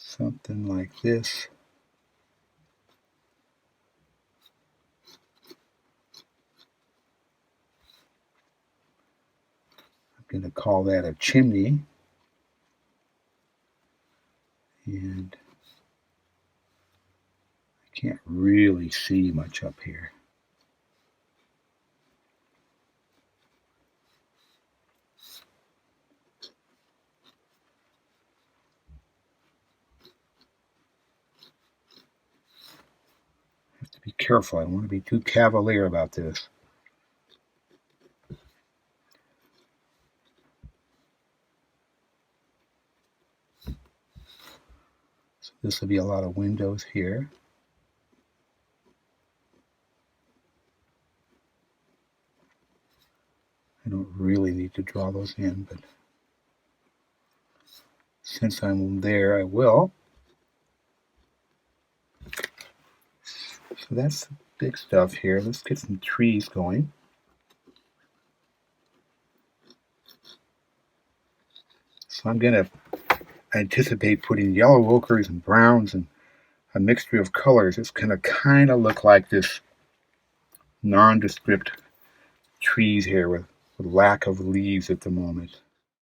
something like this. I'm going to call that a chimney. And I can't really see much up here. I have to be careful. I don't want to be too cavalier about this. So this will be a lot of windows here. I don't really need to draw those in, but since I'm there, I will. So that's the big stuff here. Let's get some trees going. So I'm going to anticipate putting yellow ochres and browns and a mixture of colors. It's going to kind of look like this nondescript trees here with lack of leaves at the moment.